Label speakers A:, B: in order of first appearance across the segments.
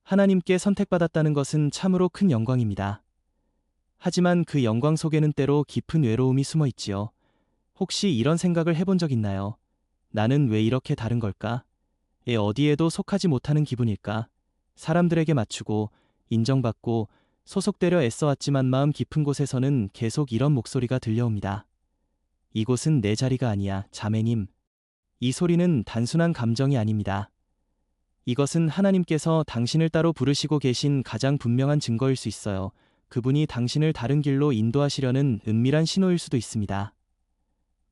A: 하나님께 선택받았다는 것은 참으로 큰 영광입니다. 하지만 그 영광 속에는 때로 깊은 외로움이 숨어 있지요. 혹시 이런 생각을 해본 적 있나요? 나는 왜 이렇게 다른 걸까? 어디에도 속하지 못하는 기분일까? 사람들에게 맞추고 인정받고 소속되려 애써왔지만 마음 깊은 곳에서는 계속 이런 목소리가 들려옵니다. 이곳은 내 자리가 아니야, 자매님. 이 소리는 단순한 감정이 아닙니다. 이것은 하나님께서 당신을 따로 부르시고 계신 가장 분명한 증거일 수 있어요. 그분이 당신을 다른 길로 인도하시려는 은밀한 신호일 수도 있습니다.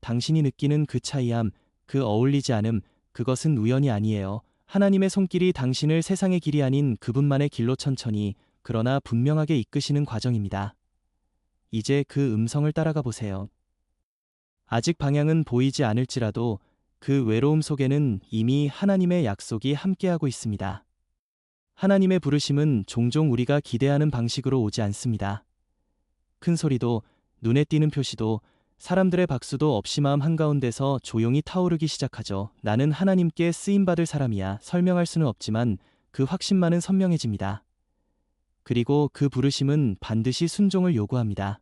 A: 당신이 느끼는 그 차이함, 그 어울리지 않음, 그것은 우연이 아니에요. 하나님의 손길이 당신을 세상의 길이 아닌 그분만의 길로 천천히, 그러나 분명하게 이끄시는 과정입니다. 이제 그 음성을 따라가 보세요. 아직 방향은 보이지 않을지라도 그 외로움 속에는 이미 하나님의 약속이 함께하고 있습니다. 하나님의 부르심은 종종 우리가 기대하는 방식으로 오지 않습니다. 큰 소리도, 눈에 띄는 표시도, 사람들의 박수도 없이 마음 한가운데서 조용히 타오르기 시작하죠. 나는 하나님께 쓰임받을 사람이야. 설명할 수는 없지만 그 확신만은 선명해집니다. 그리고 그 부르심은 반드시 순종을 요구합니다.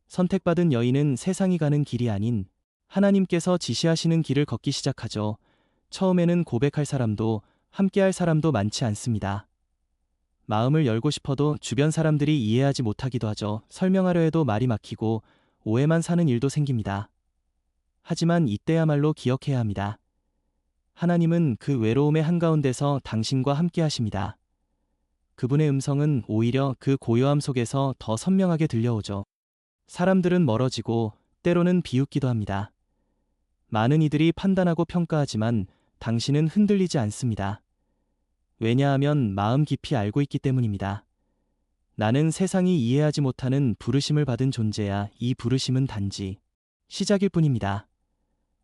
A: 선택받은 여인은 세상이 가는 길이 아닌 하나님께서 지시하시는 길을 걷기 시작하죠. 처음에는 고백할 사람도 함께할 사람도 많지 않습니다. 마음을 열고 싶어도 주변 사람들이 이해하지 못하기도 하죠. 설명하려 해도 말이 막히고 오해만 사는 일도 생깁니다. 하지만 이때야말로 기억해야 합니다. 하나님은 그 외로움의 한가운데서 당신과 함께 하십니다. 그분의 음성은 오히려 그 고요함 속에서 더 선명하게 들려오죠. 사람들은 멀어지고 때로는 비웃기도 합니다. 많은 이들이 판단하고 평가하지만 당신은 흔들리지 않습니다. 왜냐하면 마음 깊이 알고 있기 때문입니다. 나는 세상이 이해하지 못하는 부르심을 받은 존재야. 이 부르심은 단지 시작일 뿐입니다.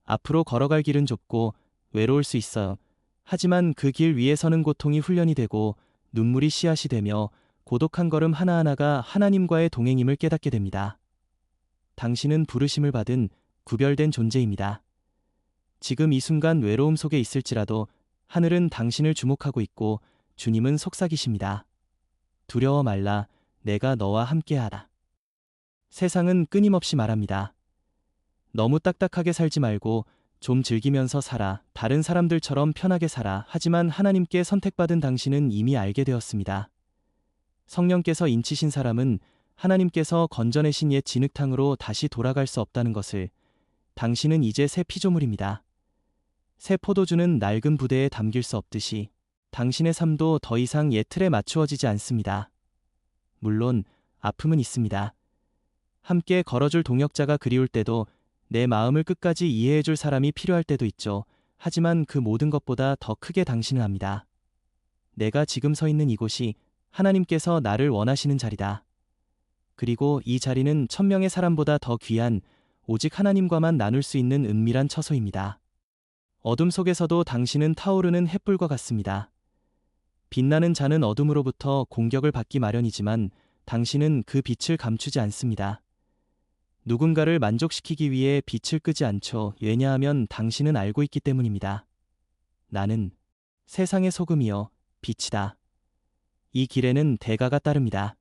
A: 앞으로 걸어갈 길은 좁고 외로울 수 있어요. 하지만 그 길 위에서는 고통이 훈련이 되고 눈물이 씨앗이 되며 고독한 걸음 하나하나가 하나님과의 동행임을 깨닫게 됩니다. 당신은 부르심을 받은 구별된 존재입니다. 지금 이 순간 외로움 속에 있을지라도 하늘은 당신을 주목하고 있고 주님은 속삭이십니다. 두려워 말라, 내가 너와 함께하라. 세상은 끊임없이 말합니다. 너무 딱딱하게 살지 말고 좀 즐기면서 살아. 다른 사람들처럼 편하게 살아. 하지만 하나님께 선택받은 당신은 이미 알게 되었습니다. 성령께서 인치신 사람은 하나님께서 건져내신 옛 진흙탕으로 다시 돌아갈 수 없다는 것을. 당신은 이제 새 피조물입니다. 새 포도주는 낡은 부대에 담길 수 없듯이 당신의 삶도 더 이상 옛 틀에 맞추어지지 않습니다. 물론 아픔은 있습니다. 함께 걸어줄 동역자가 그리울 때도, 내 마음을 끝까지 이해해줄 사람이 필요할 때도 있죠. 하지만 그 모든 것보다 더 크게 당신은 압니다. 내가 지금 서 있는 이곳이 하나님께서 나를 원하시는 자리다. 그리고 이 자리는 1000명의 사람보다 더 귀한, 오직 하나님과만 나눌 수 있는 은밀한 처소입니다. 어둠 속에서도 당신은 타오르는 햇불과 같습니다. 빛나는 자는 어둠으로부터 공격을 받기 마련이지만 당신은 그 빛을 감추지 않습니다. 누군가를 만족시키기 위해 빛을 끄지 않죠. 왜냐하면 당신은 알고 있기 때문입니다. 나는 세상의 소금이요 빛이다. 이 길에는 대가가 따릅니다.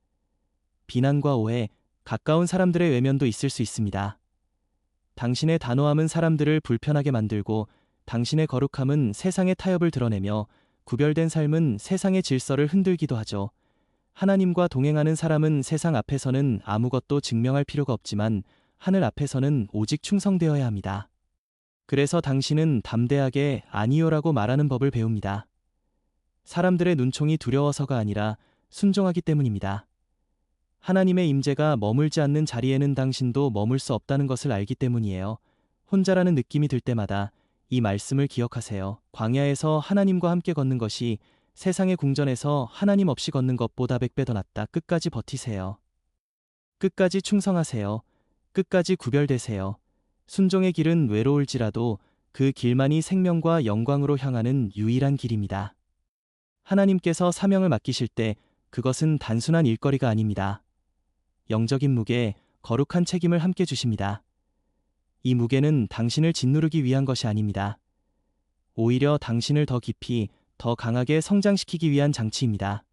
A: 비난과 오해, 가까운 사람들의 외면도 있을 수 있습니다. 당신의 단호함은 사람들을 불편하게 만들고 당신의 거룩함은 세상의 타협을 드러내며 구별된 삶은 세상의 질서를 흔들기도 하죠. 하나님과 동행하는 사람은 세상 앞에서는 아무것도 증명할 필요가 없지만 하늘 앞에서는 오직 충성되어야 합니다. 그래서 당신은 담대하게 아니요라고 말하는 법을 배웁니다. 사람들의 눈총이 두려워서가 아니라 순종하기 때문입니다. 하나님의 임재가 머물지 않는 자리에는 당신도 머물 수 없다는 것을 알기 때문이에요. 혼자라는 느낌이 들 때마다 이 말씀을 기억하세요. 광야에서 하나님과 함께 걷는 것이 세상의 궁전에서 하나님 없이 걷는 것보다 100배 더 낫다. 끝까지 버티세요. 끝까지 충성하세요. 끝까지 구별되세요. 순종의 길은 외로울지라도 그 길만이 생명과 영광으로 향하는 유일한 길입니다. 하나님께서 사명을 맡기실 때 그것은 단순한 일거리가 아닙니다. 영적인 무게, 거룩한 책임을 함께 주십니다. 이 무게는 당신을 짓누르기 위한 것이 아닙니다. 오히려 당신을 더 깊이, 더 강하게 성장시키기 위한 장치입니다.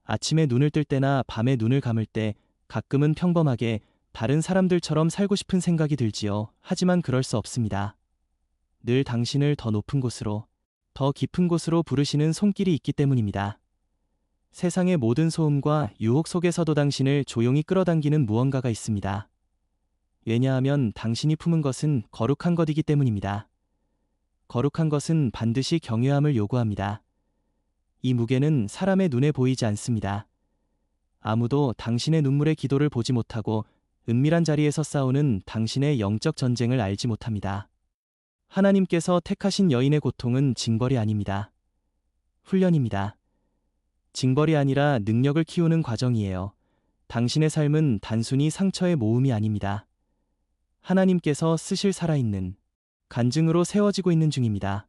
A: 아침에 눈을 뜰 때나 밤에 눈을 감을 때 가끔은 평범하게 다른 사람들처럼 살고 싶은 생각이 들지요. 하지만 그럴 수 없습니다. 늘 당신을 더 높은 곳으로, 더 깊은 곳으로 부르시는 손길이 있기 때문입니다. 세상의 모든 소음과 유혹 속에서도 당신을 조용히 끌어당기는 무언가가 있습니다. 왜냐하면 당신이 품은 것은 거룩한 것이기 때문입니다. 거룩한 것은 반드시 경외함을 요구합니다. 이 무게는 사람의 눈에 보이지 않습니다. 아무도 당신의 눈물의 기도를 보지 못하고 은밀한 자리에서 싸우는 당신의 영적 전쟁을 알지 못합니다. 하나님께서 택하신 여인의 고통은 징벌이 아닙니다. 훈련입니다. 징벌이 아니라 능력을 키우는 과정이에요. 당신의 삶은 단순히 상처의 모음이 아닙니다. 하나님께서 쓰실 살아있는 간증으로 세워지고 있는 중입니다.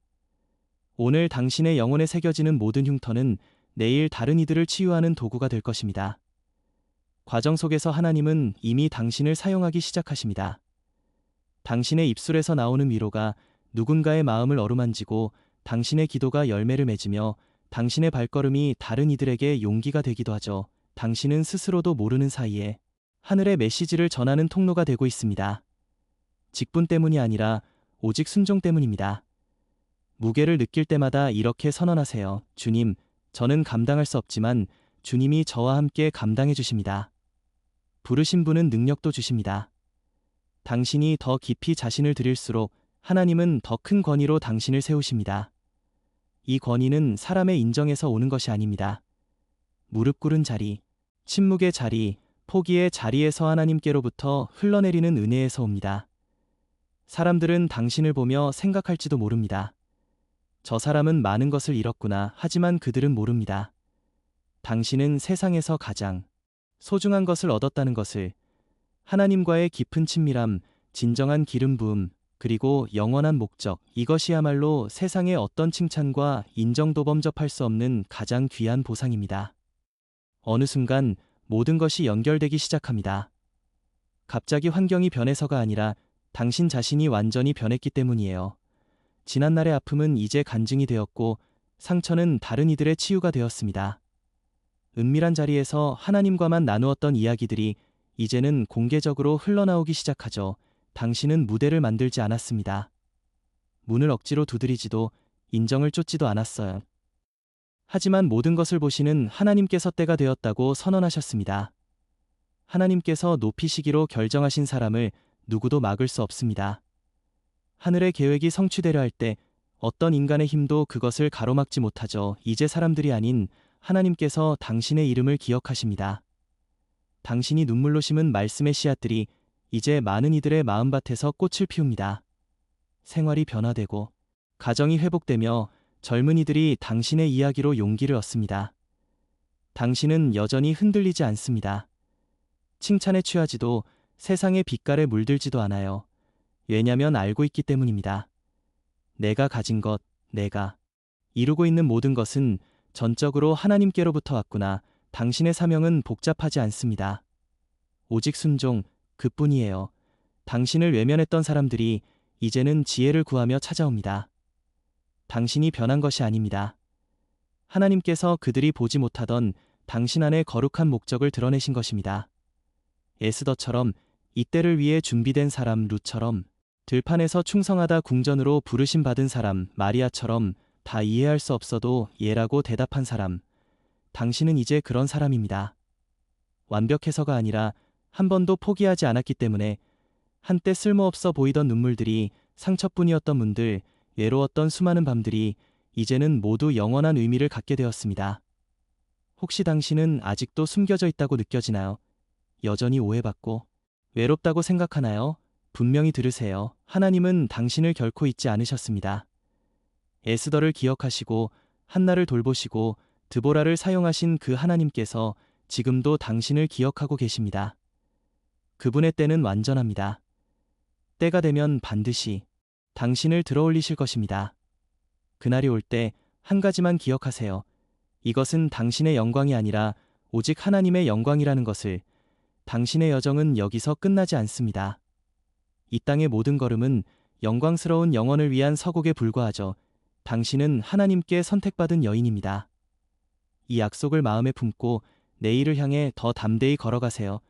A: 오늘 당신의 영혼에 새겨지는 모든 흉터는 내일 다른 이들을 치유하는 도구가 될 것입니다. 과정 속에서 하나님은 이미 당신을 사용하기 시작하십니다. 당신의 입술에서 나오는 위로가 누군가의 마음을 어루만지고 당신의 기도가 열매를 맺으며 당신의 발걸음이 다른 이들에게 용기가 되기도 하죠. 당신은 스스로도 모르는 사이에 하늘의 메시지를 전하는 통로가 되고 있습니다. 직분 때문이 아니라 오직 순종 때문입니다. 무게를 느낄 때마다 이렇게 선언하세요. 주님, 저는 감당할 수 없지만 주님이 저와 함께 감당해 주십니다. 부르신 분은 능력도 주십니다. 당신이 더 깊이 자신을 드릴수록 하나님은 더 큰 권위로 당신을 세우십니다. 이 권위는 사람의 인정에서 오는 것이 아닙니다. 무릎 꿇은 자리, 침묵의 자리, 포기의 자리에서 하나님께로부터 흘러내리는 은혜에서 옵니다. 사람들은 당신을 보며 생각할지도 모릅니다. 저 사람은 많은 것을 잃었구나. 하지만 그들은 모릅니다. 당신은 세상에서 가장 소중한 것을 얻었다는 것을, 하나님과의 깊은 친밀함, 진정한 기름 부음, 그리고 영원한 목적, 이것이야말로 세상의 어떤 칭찬과 인정도 범접할 수 없는 가장 귀한 보상입니다. 어느 순간 모든 것이 연결되기 시작합니다. 갑자기 환경이 변해서가 아니라 당신 자신이 완전히 변했기 때문이에요. 지난날의 아픔은 이제 간증이 되었고 상처는 다른 이들의 치유가 되었습니다. 은밀한 자리에서 하나님과만 나누었던 이야기들이 이제는 공개적으로 흘러나오기 시작하죠. 당신은 무대를 만들지 않았습니다. 문을 억지로 두드리지도 인정을 쫓지도 않았어요. 하지만 모든 것을 보시는 하나님께서 때가 되었다고 선언하셨습니다. 하나님께서 높이시기로 결정하신 사람을 누구도 막을 수 없습니다. 하늘의 계획이 성취되려 할 때 어떤 인간의 힘도 그것을 가로막지 못하죠. 이제 사람들이 아닌 하나님께서 당신의 이름을 기억하십니다. 당신이 눈물로 심은 말씀의 씨앗들이 이제 많은 이들의 마음밭에서 꽃을 피웁니다. 생활이 변화되고 가정이 회복되며 젊은이들이 당신의 이야기로 용기를 얻습니다. 당신은 여전히 흔들리지 않습니다. 칭찬에 취하지도 세상의 빛깔에 물들지도 않아요. 왜냐면 알고 있기 때문입니다. 내가 가진 것, 내가 이루고 있는 모든 것은 전적으로 하나님께로부터 왔구나. 당신의 사명은 복잡하지 않습니다. 오직 순종, 그뿐이에요. 당신을 외면했던 사람들이 이제는 지혜를 구하며 찾아옵니다. 당신이 변한 것이 아닙니다. 하나님께서 그들이 보지 못하던 당신 안의 거룩한 목적을 드러내신 것입니다. 에스더처럼 이때를 위해 준비된 사람, 룻처럼 들판에서 충성하다 궁전으로 부르심 받은 사람, 마리아처럼 다 이해할 수 없어도 예라고 대답한 사람, 당신은 이제 그런 사람입니다. 완벽해서가 아니라 한 번도 포기하지 않았기 때문에 한때 쓸모없어 보이던 눈물들이, 상처뿐이었던 문들, 외로웠던 수많은 밤들이 이제는 모두 영원한 의미를 갖게 되었습니다. 혹시 당신은 아직도 숨겨져 있다고 느껴지나요? 여전히 오해받고 외롭다고 생각하나요? 분명히 들으세요. 하나님은 당신을 결코 잊지 않으셨습니다. 에스더를 기억하시고 한나를 돌보시고 드보라를 사용하신 그 하나님께서 지금도 당신을 기억하고 계십니다. 그분의 때는 완전합니다. 때가 되면 반드시 당신을 들어올리실 것입니다. 그날이 올 때 한 가지만 기억하세요. 이것은 당신의 영광이 아니라 오직 하나님의 영광이라는 것을. 당신의 여정은 여기서 끝나지 않습니다. 이 땅의 모든 걸음은 영광스러운 영혼을 위한 서곡에 불과하죠. 당신은 하나님께 선택받은 여인입니다. 이 약속을 마음에 품고 내일을 향해 더 담대히 걸어가세요.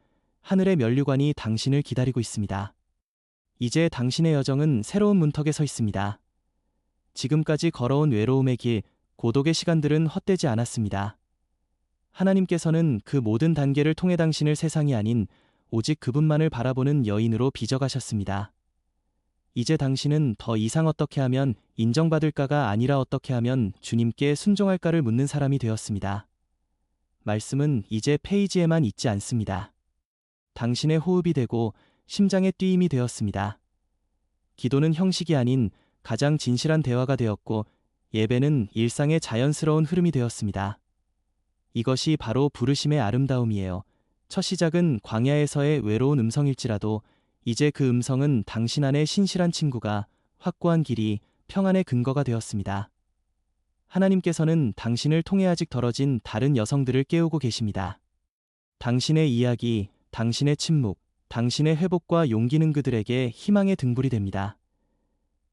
A: 하늘의 면류관이 당신을 기다리고 있습니다. 이제 당신의 여정은 새로운 문턱에 서 있습니다. 지금까지 걸어온 외로움의 길, 고독의 시간들은 헛되지 않았습니다. 하나님께서는 그 모든 단계를 통해 당신을 세상이 아닌 오직 그분만을 바라보는 여인으로 빚어가셨습니다. 이제 당신은 더 이상 어떻게 하면 인정받을까가 아니라 어떻게 하면 주님께 순종할까를 묻는 사람이 되었습니다. 말씀은 이제 페이지에만 있지 않습니다. 당신의 호흡이 되고 심장의 뛰임이 되었습니다. 기도는 형식이 아닌 가장 진실한 대화가 되었고 예배는 일상의 자연스러운 흐름이 되었습니다. 이것이 바로 부르심의 아름다움이에요. 첫 시작은 광야에서의 외로운 음성일지라도 이제 그 음성은 당신 안의 신실한 친구가 확고한 길이 평안의 근거가 되었습니다. 하나님께서는 당신을 통해 아직 덜어진 다른 여성들을 깨우고 계십니다. 당신의 이야기, 당신의 침묵, 당신의 회복과 용기는 그들에게 희망의 등불이 됩니다.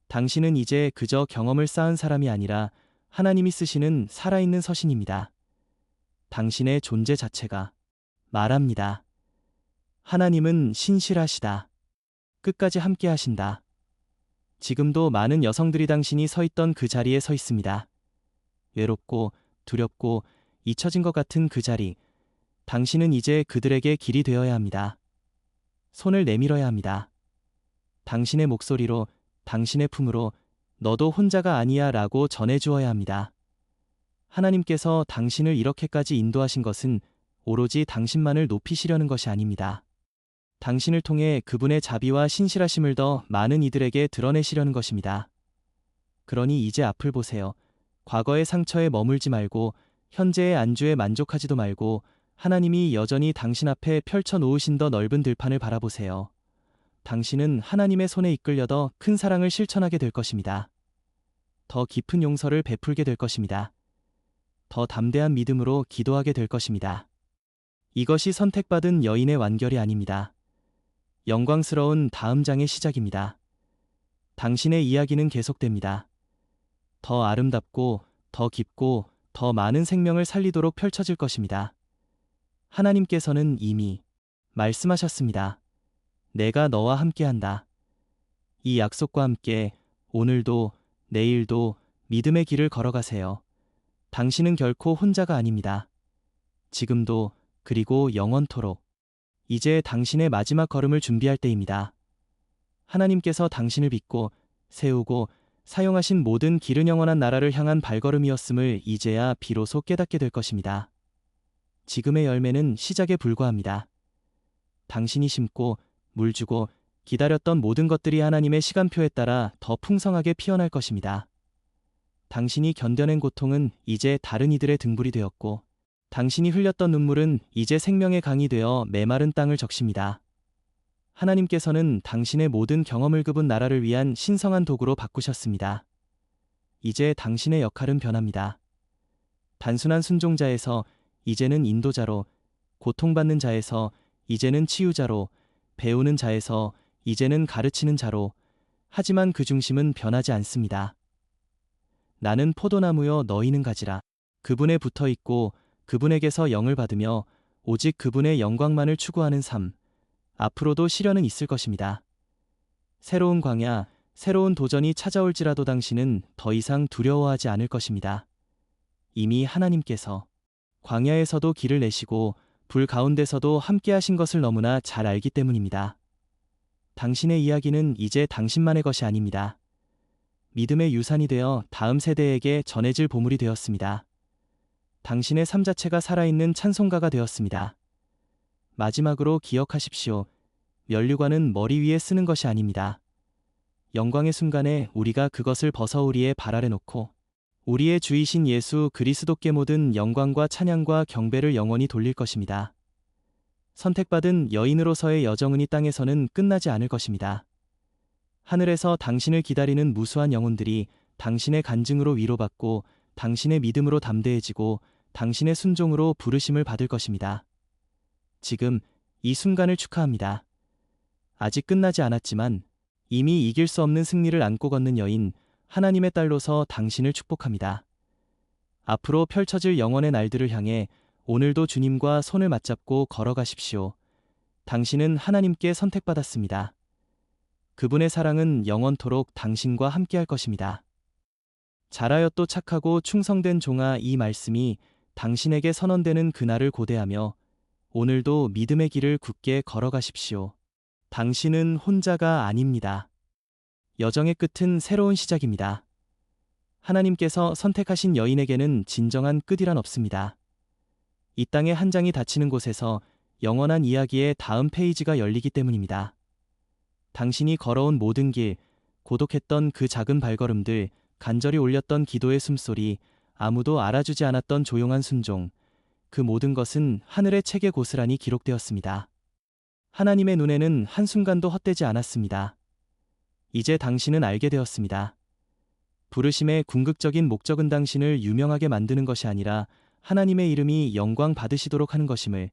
A: 당신은 이제 그저 경험을 쌓은 사람이 아니라 하나님이 쓰시는 살아있는 서신입니다. 당신의 존재 자체가 말합니다. 하나님은 신실하시다. 끝까지 함께 하신다. 지금도 많은 여성들이 당신이 서 있던 그 자리에 서 있습니다. 외롭고 두렵고 잊혀진 것 같은 그 자리. 당신은 이제 그들에게 길이 되어야 합니다. 손을 내밀어야 합니다. 당신의 목소리로, 당신의 품으로 너도 혼자가 아니야 라고 전해주어야 합니다. 하나님께서 당신을 이렇게까지 인도하신 것은 오로지 당신만을 높이시려는 것이 아닙니다. 당신을 통해 그분의 자비와 신실하심을 더 많은 이들에게 드러내시려는 것입니다. 그러니 이제 앞을 보세요. 과거의 상처에 머물지 말고 현재의 안주에 만족하지도 말고 하나님이 여전히 당신 앞에 펼쳐 놓으신 더 넓은 들판을 바라보세요. 당신은 하나님의 손에 이끌려 더 큰 사랑을 실천하게 될 것입니다. 더 깊은 용서를 베풀게 될 것입니다. 더 담대한 믿음으로 기도하게 될 것입니다. 이것이 선택받은 여인의 완결이 아닙니다. 영광스러운 다음 장의 시작입니다. 당신의 이야기는 계속됩니다. 더 아름답고, 더 깊고, 더 많은 생명을 살리도록 펼쳐질 것입니다. 하나님께서는 이미 말씀하셨습니다. 내가 너와 함께한다. 이 약속과 함께 오늘도 내일도 믿음의 길을 걸어가세요. 당신은 결코 혼자가 아닙니다. 지금도 그리고 영원토록. 이제 당신의 마지막 걸음을 준비할 때입니다. 하나님께서 당신을 빚고 세우고 사용하신 모든 길은 영원한 나라를 향한 발걸음이었음을 이제야 비로소 깨닫게 될 것입니다. 지금의 열매는 시작에 불과합니다. 당신이 심고 물 주고 기다렸던 모든 것들이 하나님의 시간표에 따라 더 풍성하게 피어날 것입니다. 당신이 견뎌낸 고통은 이제 다른 이들의 등불이 되었고 당신이 흘렸던 눈물은 이제 생명의 강이 되어 메마른 땅을 적십니다. 하나님께서는 당신의 모든 경험을 그분 나라를 위한 신성한 도구로 바꾸셨습니다. 이제 당신의 역할은 변합니다. 단순한 순종자에서 이제는 인도자로, 고통받는 자에서 이제는 치유자로, 배우는 자에서 이제는 가르치는 자로, 하지만 그 중심은 변하지 않습니다. 나는 포도나무여 너희는 가지라. 그분에 붙어 있고 그분에게서 영을 받으며 오직 그분의 영광만을 추구하는 삶. 앞으로도 시련은 있을 것입니다. 새로운 광야, 새로운 도전이 찾아올지라도 당신은 더 이상 두려워하지 않을 것입니다. 이미 하나님께서 광야에서도 길을 내시고 불 가운데서도 함께 하신 것을 너무나 잘 알기 때문입니다. 당신의 이야기는 이제 당신만의 것이 아닙니다. 믿음의 유산이 되어 다음 세대에게 전해질 보물이 되었습니다. 당신의 삶 자체가 살아있는 찬송가가 되었습니다. 마지막으로 기억하십시오. 면류관은 머리 위에 쓰는 것이 아닙니다. 영광의 순간에 우리가 그것을 벗어 우리의 발 아래 놓고 우리의 주이신 예수 그리스도께 모든 영광과 찬양과 경배를 영원히 돌릴 것입니다. 선택받은 여인으로서의 여정은 이 땅에서는 끝나지 않을 것입니다. 하늘에서 당신을 기다리는 무수한 영혼들이 당신의 간증으로 위로받고 당신의 믿음으로 담대해지고 당신의 순종으로 부르심을 받을 것입니다. 지금 이 순간을 축하합니다. 아직 끝나지 않았지만 이미 이길 수 없는 승리를 안고 걷는 여인, 하나님의 딸로서 당신을 축복합니다. 앞으로 펼쳐질 영원의 날들을 향해 오늘도 주님과 손을 맞잡고 걸어가십시오. 당신은 하나님께 선택받았습니다. 그분의 사랑은 영원토록 당신과 함께할 것입니다. 잘하였도 착하고 충성된 종아, 이 말씀이 당신에게 선언되는 그날을 고대하며 오늘도 믿음의 길을 굳게 걸어가십시오. 당신은 혼자가 아닙니다. 여정의 끝은 새로운 시작입니다. 하나님께서 선택하신 여인에게는 진정한 끝이란 없습니다. 이 땅의 한 장이 닫히는 곳에서 영원한 이야기의 다음 페이지가 열리기 때문입니다. 당신이 걸어온 모든 길, 고독했던 그 작은 발걸음들, 간절히 올렸던 기도의 숨소리, 아무도 알아주지 않았던 조용한 순종, 그 모든 것은 하늘의 책에 고스란히 기록되었습니다. 하나님의 눈에는 한순간도 헛되지 않았습니다. 이제 당신은 알게 되었습니다. 부르심의 궁극적인 목적은 당신을 유명하게 만드는 것이 아니라 하나님의 이름이 영광 받으시도록 하는 것임을,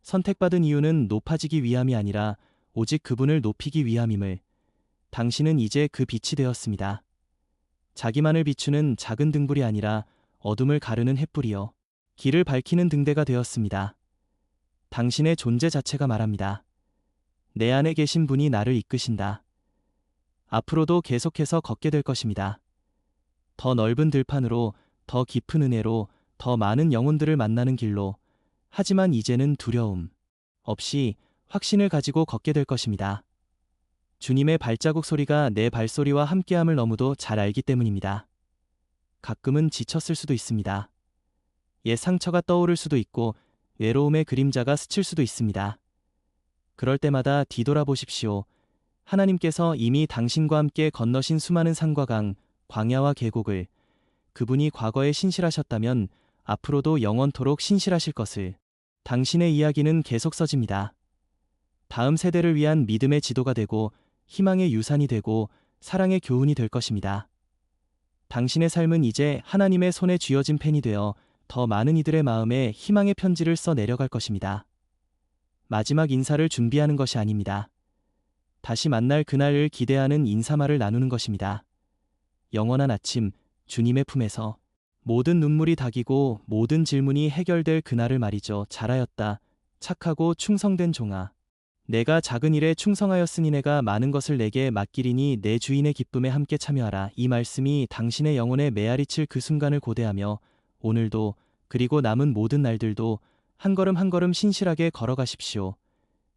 A: 선택받은 이유는 높아지기 위함이 아니라 오직 그분을 높이기 위함임을, 당신은 이제 그 빛이 되었습니다. 자기만을 비추는 작은 등불이 아니라 어둠을 가르는 햇불이요, 길을 밝히는 등대가 되었습니다. 당신의 존재 자체가 말합니다. 내 안에 계신 분이 나를 이끄신다. 앞으로도 계속해서 걷게 될 것입니다. 더 넓은 들판으로, 더 깊은 은혜로, 더 많은 영혼들을 만나는 길로, 하지만 이제는 두려움 없이 확신을 가지고 걷게 될 것입니다. 주님의 발자국 소리가 내 발소리와 함께함을 너무도 잘 알기 때문입니다. 가끔은 지쳤을 수도 있습니다. 옛 상처가 떠오를 수도 있고 외로움의 그림자가 스칠 수도 있습니다. 그럴 때마다 뒤돌아보십시오. 하나님께서 이미 당신과 함께 건너신 수많은 산과 강, 광야와 계곡을, 그분이 과거에 신실하셨다면 앞으로도 영원토록 신실하실 것을, 당신의 이야기는 계속 써집니다. 다음 세대를 위한 믿음의 지도가 되고 희망의 유산이 되고 사랑의 교훈이 될 것입니다. 당신의 삶은 이제 하나님의 손에 쥐어진 펜이 되어 더 많은 이들의 마음에 희망의 편지를 써 내려갈 것입니다. 마지막 인사를 준비하는 것이 아닙니다. 다시 만날 그날을 기대하는 인사말을 나누는 것입니다. 영원한 아침, 주님의 품에서 모든 눈물이 닦이고 모든 질문이 해결될 그날을 말이죠. 잘하였다. 착하고 충성된 종아. 내가 작은 일에 충성하였으니 내가 많은 것을 내게 맡기리니 내 주인의 기쁨에 함께 참여하라. 이 말씀이 당신의 영혼에 메아리칠 그 순간을 고대하며 오늘도, 그리고 남은 모든 날들도 한 걸음 한 걸음 신실하게 걸어가십시오.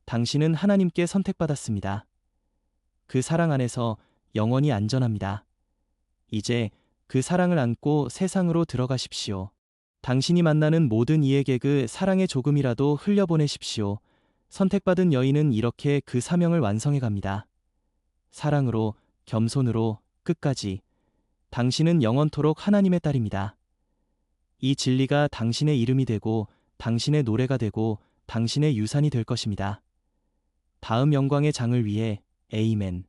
A: 당신은 하나님께 선택받았습니다. 그 사랑 안에서 영원히 안전합니다. 이제 그 사랑을 안고 세상으로 들어가십시오. 당신이 만나는 모든 이에게 그 사랑의 조금이라도 흘려보내십시오. 선택받은 여인은 이렇게 그 사명을 완성해 갑니다. 사랑으로, 겸손으로, 끝까지. 당신은 영원토록 하나님의 딸입니다. 이 진리가 당신의 이름이 되고 당신의 노래가 되고 당신의 유산이 될 것입니다. 다음 영광의 장을 위해 에이멘.